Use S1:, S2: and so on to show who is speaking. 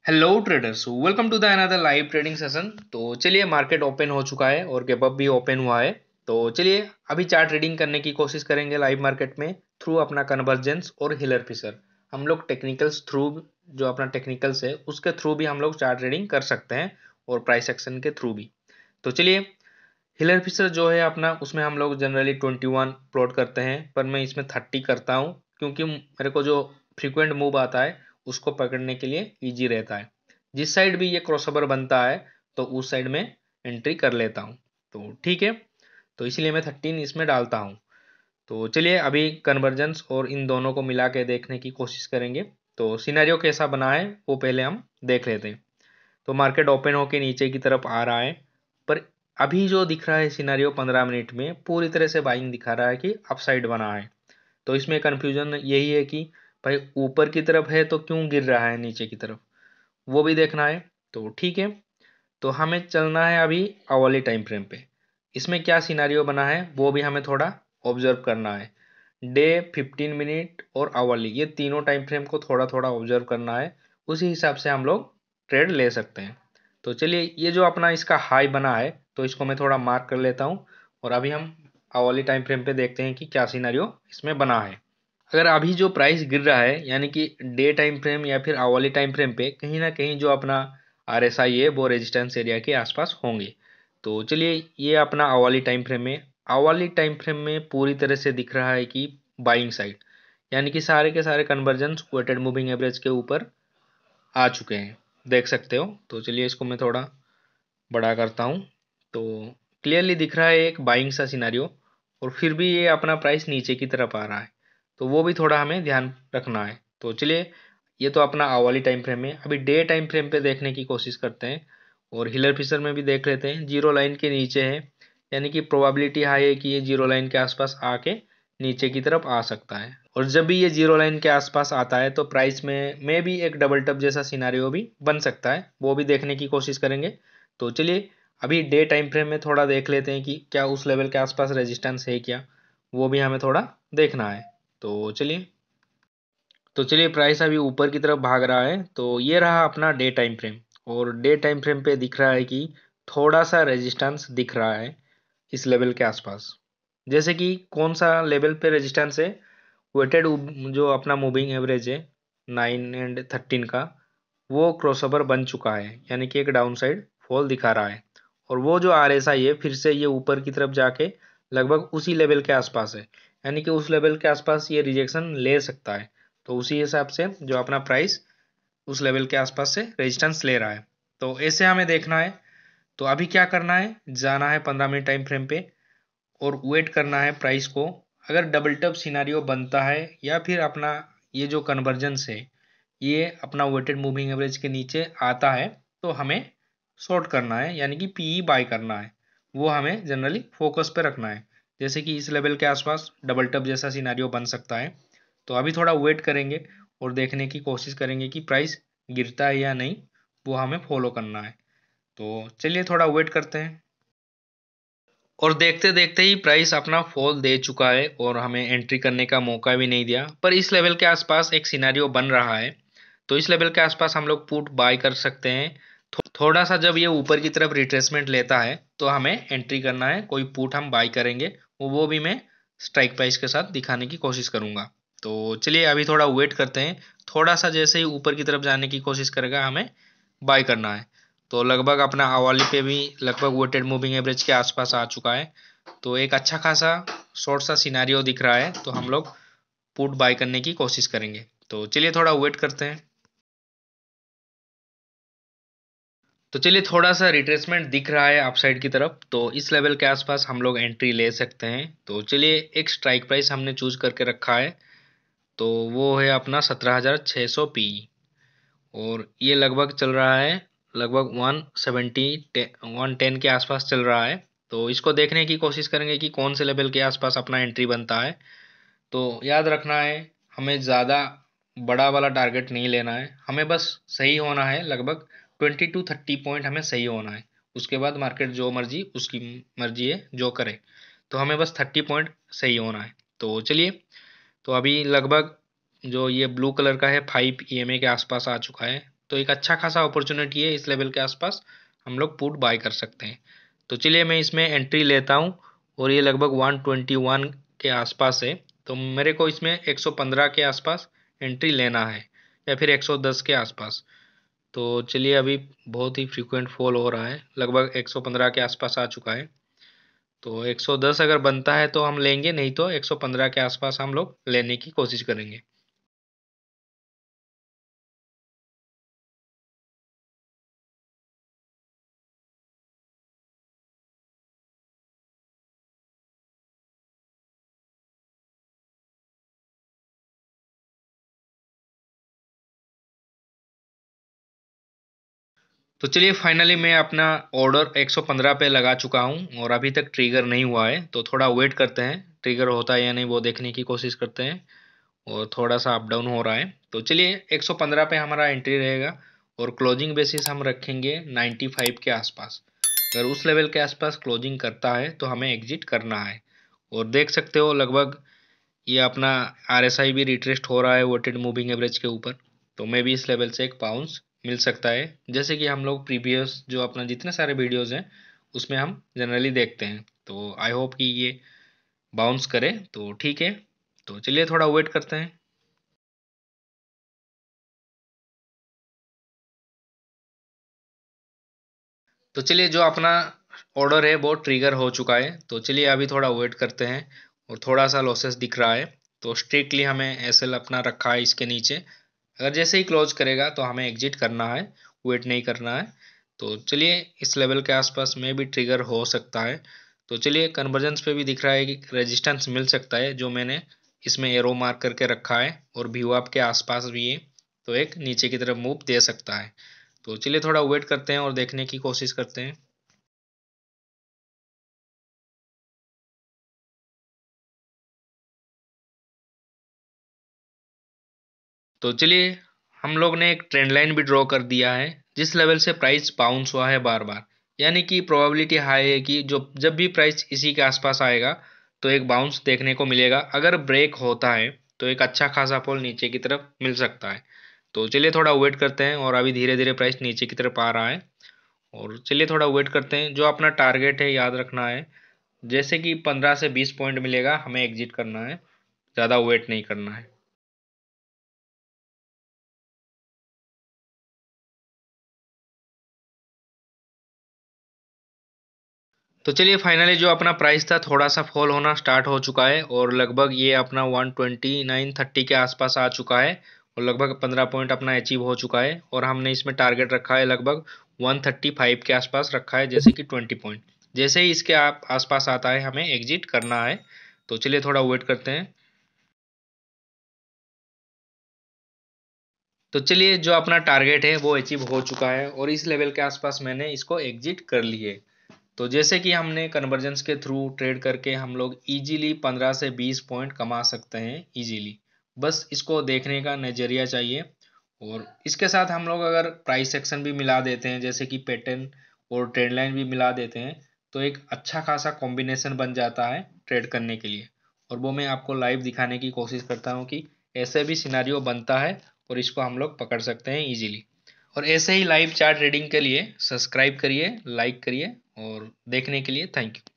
S1: Hello traders, welcome to the another live trading session. तो चलिए, market open हो चुका है और गैप अप भी ओपन हुआ है। तो चलिए अभी चार्ट ट्रेडिंग करने की कोशिश करेंगे लाइव मार्केट में थ्रू अपना कन्वर्जेंस और हिलर फिशर। हम लोग टेक्निकल्स थ्रू, जो अपना टेक्निकल्स है उसके थ्रू भी हम लोग चार्ट ट्रेडिंग कर सकते हैं और प्राइस एक्शन के थ्रू भी। तो चलिए, हिलर फिशर जो है अपना, उसमें हम लोग जनरली 21 प्लॉट करते हैं, पर मैं इसमें 30 करता हूँ क्योंकि मेरे को जो फ्रीक्वेंट मूव आता है उसको पकड़ने के लिए इजी रहता है। जिस साइड भी ये क्रॉसओवर बनता है तो उस साइड में एंट्री कर लेता हूँ। तो ठीक है, तो इसलिए मैं 13 इसमें डालता हूँ। तो चलिए अभी कन्वर्जेंस और इन दोनों को मिला के देखने की कोशिश करेंगे। तो सिनेरियो कैसा बना है वो पहले हम देख लेते हैं। तो मार्केट ओपन होके नीचे की तरफ आ रहा है, पर अभी जो दिख रहा है सिनेरियो 15 मिनट में पूरी तरह से बाइंग दिखा रहा है कि अपसाइड बना है। तो इसमें कंफ्यूजन यही है कि भाई ऊपर की तरफ है तो क्यों गिर रहा है नीचे की तरफ, वो भी देखना है। तो ठीक है, तो हमें चलना है अभी अवर्ली टाइम फ्रेम पे। इसमें क्या सिनेरियो बना है वो भी हमें थोड़ा ऑब्जर्व करना है। डे, 15 मिनट और आवरली, ये तीनों टाइम फ्रेम को थोड़ा थोड़ा ऑब्जर्व करना है। उसी हिसाब से हम लोग ट्रेड ले सकते हैं। तो चलिए, ये जो अपना इसका हाई बना है तो इसको मैं थोड़ा मार्क कर लेता हूँ और अभी हम आवरली टाइम फ्रेम पे देखते हैं कि क्या सिनेरियो इसमें बना है। अगर अभी जो प्राइस गिर रहा है, यानी कि डे टाइम फ्रेम या फिर आवरली टाइम फ्रेम पे, कहीं ना कहीं जो अपना RSI है वो रेजिस्टेंस एरिया के आसपास होंगे। तो चलिए, ये अपना आवरली टाइम फ्रेम में, आवरली टाइम फ्रेम में पूरी तरह से दिख रहा है कि बाइंग साइड, यानी कि सारे के सारे कन्वर्जेंस वेटेड मूविंग एवरेज के ऊपर आ चुके हैं, देख सकते हो। तो चलिए इसको मैं थोड़ा बड़ा करता हूँ। तो क्लियरली दिख रहा है एक बाइंग सा सिनेरियो, और फिर भी ये अपना प्राइस नीचे की तरफ आ रहा है। तो वो भी थोड़ा हमें ध्यान रखना है। तो चलिए, ये तो अपना आवली टाइम फ्रेम है। अभी डे टाइम फ्रेम पे देखने की कोशिश करते हैं और हिलर फिशर में भी देख लेते हैं। जीरो लाइन के नीचे है, यानी कि प्रोबेबिलिटी हाई है कि ये जीरो लाइन के आसपास आके नीचे की तरफ आ सकता है। और जब भी ये जीरो लाइन के आसपास आता है तो प्राइस में भी एक डबल टप जैसा सिनेरियो भी बन सकता है, वो भी देखने की कोशिश करेंगे। तो चलिए, अभी डे टाइम फ्रेम में थोड़ा देख लेते हैं कि क्या उस लेवल के आसपास रेजिस्टेंस है क्या, वो भी हमें थोड़ा देखना है। तो चलिए प्राइस अभी ऊपर की तरफ भाग रहा है। तो ये रहा अपना डे टाइम फ्रेम, और डे टाइम फ्रेम पे दिख रहा है कि थोड़ा सा रेजिस्टेंस दिख रहा है इस लेवल के आसपास। जैसे कि कौन सा लेवल पे रेजिस्टेंस है, वेटेड जो अपना मूविंग एवरेज है 9 एंड 13 का, वो क्रॉसओवर बन चुका है, यानी कि एक डाउन साइड फॉल दिखा रहा है। और वो जो RSI है फिर से ये ऊपर की तरफ जाके लगभग उसी लेवल के आसपास है, यानी कि उस लेवल के आसपास ये रिजेक्शन ले सकता है। तो उसी हिसाब से जो अपना प्राइस उस लेवल के आसपास से रेजिस्टेंस ले रहा है। तो ऐसे हमें देखना है। तो अभी क्या करना है, जाना है 15 मिनट टाइम फ्रेम पे और वेट करना है प्राइस को। अगर डबल टॉप सिनेरियो बनता है या फिर अपना ये जो कन्वर्जेंस है ये अपना वेटेड मूविंग एवरेज के नीचे आता है, तो हमें शॉर्ट करना है, यानी कि PE बाय करना है। वो हमें जनरली फोकस पे रखना है। जैसे कि इस लेवल के आसपास डबल टॉप जैसा सिनेरियो बन सकता है। तो अभी थोड़ा वेट करेंगे और देखने की कोशिश करेंगे कि प्राइस गिरता है या नहीं, वो हमें फॉलो करना है। तो चलिए थोड़ा वेट करते हैं। और देखते देखते ही प्राइस अपना फॉल दे चुका है और हमें एंट्री करने का मौका भी नहीं दिया। पर इस लेवल के आसपास एक सिनेरियो बन रहा है, तो इस लेवल के आसपास हम लोग पुट बाय कर सकते हैं। थोड़ा सा जब ये ऊपर की तरफ रिट्रेसमेंट लेता है तो हमें एंट्री करना है, कोई पुट हम बाय करेंगे। वो भी मैं स्ट्राइक प्राइस के साथ दिखाने की कोशिश करूंगा। तो चलिए अभी थोड़ा वेट करते हैं। थोड़ा सा जैसे ही ऊपर की तरफ जाने की कोशिश करेगा हमें बाय करना है। तो लगभग अपना हवाले पे भी लगभग वेटेड मूविंग एवरेज के आसपास आ चुका है। तो एक अच्छा खासा शॉर्ट सा सिनेरियो दिख रहा है, तो हम लोग पुट बाय करने की कोशिश करेंगे। तो चलिए थोड़ा वेट करते हैं। तो चलिए, थोड़ा सा रिट्रेसमेंट दिख रहा है अपसाइड की तरफ, तो इस लेवल के आसपास हम लोग एंट्री ले सकते हैं। तो चलिए, एक स्ट्राइक प्राइस हमने चूज करके रखा है, तो वो है अपना 17,600 PE। और ये लगभग चल रहा है, लगभग 170 110 के आसपास चल रहा है। तो इसको देखने की कोशिश करेंगे कि कौन से लेवल के आसपास अपना एंट्री बनता है। तो याद रखना है, हमें ज़्यादा बड़ा वाला टारगेट नहीं लेना है, हमें बस सही होना है। लगभग 20 to 30 पॉइंट हमें सही होना है। उसके बाद मार्केट जो मर्जी, उसकी मर्जी है जो करे। तो हमें बस 30 पॉइंट सही होना है। तो चलिए, तो अभी लगभग जो ये ब्लू कलर का है 5 EMA के आसपास आ चुका है। तो एक अच्छा खासा अपॉर्चुनिटी है, इस लेवल के आसपास हम लोग पुट बाय कर सकते हैं। तो चलिए मैं इसमें एंट्री लेता हूँ और ये लगभग 121 के आसपास है, तो मेरे को इसमें 115 के आसपास एंट्री लेना है या फिर 110 के आसपास। तो चलिए अभी बहुत ही फ्रीक्वेंट फॉल हो रहा है, लगभग 115 के आसपास आ चुका है। तो 110 अगर बनता है तो हम लेंगे, नहीं तो 115 के आसपास हम लोग लेने की कोशिश करेंगे। तो चलिए फाइनली मैं अपना ऑर्डर 115 पे लगा चुका हूँ और अभी तक ट्रिगर नहीं हुआ है, तो थोड़ा वेट करते हैं, ट्रिगर होता है या नहीं वो देखने की कोशिश करते हैं। और थोड़ा सा अप डाउन हो रहा है, तो चलिए 115 पे हमारा एंट्री रहेगा और क्लोजिंग बेसिस हम रखेंगे 95 के आसपास। अगर उस लेवल के आसपास क्लोजिंग करता है तो हमें एग्जिट करना है। और देख सकते हो लगभग ये अपना आरएसआई भी रिट्रेस्ट हो रहा है वेटेड मूविंग एवरेज के ऊपर, तो मे भी इस लेवल से एक बाउंस मिल सकता है, जैसे कि हम लोग प्रीवियस जो अपना जितने सारे वीडियोस हैं उसमें हम जनरली देखते हैं। तो आई होप कि ये बाउंस करे तो ठीक है। तो चलिए थोड़ा वेट करते हैं। तो चलिए जो अपना ऑर्डर है वो ट्रिगर हो चुका है, तो चलिए अभी थोड़ा वेट करते हैं। और थोड़ा सा लॉसेस दिख रहा है, तो स्ट्रिक्टली हमें एसएल अपना रखा है इसके नीचे। अगर जैसे ही क्लोज करेगा तो हमें एग्जिट करना है, वेट नहीं करना है। तो चलिए इस लेवल के आसपास में भी ट्रिगर हो सकता है। तो चलिए कन्वर्जेंस पे भी दिख रहा है कि रेजिस्टेंस मिल सकता है, जो मैंने इसमें एरो मार्क करके रखा है, और व्यू अप के आसपास भी है, तो एक नीचे की तरफ मूव दे सकता है। तो चलिए थोड़ा वेट करते हैं और देखने की कोशिश करते हैं। तो चलिए हम लोग ने एक ट्रेंड लाइन भी ड्रॉ कर दिया है, जिस लेवल से प्राइस बाउंस हुआ है बार बार, यानी कि प्रोबेबिलिटी हाई है कि जो जब भी प्राइस इसी के आसपास आएगा तो एक बाउंस देखने को मिलेगा। अगर ब्रेक होता है तो एक अच्छा खासा फॉल नीचे की तरफ मिल सकता है। तो चलिए थोड़ा वेट करते हैं, और अभी धीरे धीरे प्राइस नीचे की तरफ आ रहा है। और चलिए थोड़ा वेट करते हैं, जो अपना टारगेट है याद रखना है, जैसे कि 15 से 20 पॉइंट मिलेगा हमें एग्जिट करना है, ज़्यादा वेट नहीं करना है। तो चलिए फाइनली जो अपना प्राइस था थोड़ा सा फॉल होना स्टार्ट हो चुका है, और लगभग ये अपना 129.30 के आसपास आ चुका है, और लगभग 15 पॉइंट अपना अचीव हो चुका है। और हमने इसमें टारगेट रखा है लगभग 135 के आसपास रखा है, जैसे कि 20 पॉइंट। जैसे ही इसके आप आसपास आता है हमें एग्जिट करना है। तो चलिए थोड़ा वेट करते हैं। तो चलिए जो अपना टारगेट है वो अचीव हो चुका है, और इस लेवल के आसपास मैंने इसको एग्जिट कर लिए। तो जैसे कि हमने कन्वर्जेंस के थ्रू ट्रेड करके हम लोग इजीली 15 से 20 पॉइंट कमा सकते हैं इजीली। बस इसको देखने का नज़रिया चाहिए। और इसके साथ हम लोग अगर प्राइस सेक्शन भी मिला देते हैं, जैसे कि पैटर्न और ट्रेंड लाइन भी मिला देते हैं, तो एक अच्छा खासा कॉम्बिनेशन बन जाता है ट्रेड करने के लिए। और वो मैं आपको लाइव दिखाने की कोशिश करता हूँ कि ऐसे भी सिनारियो बनता है और इसको हम लोग पकड़ सकते हैं इजीली। और ऐसे ही लाइव चार्ट रीडिंग के लिए सब्सक्राइब करिए, लाइक करिए, और देखने के लिए थैंक यू।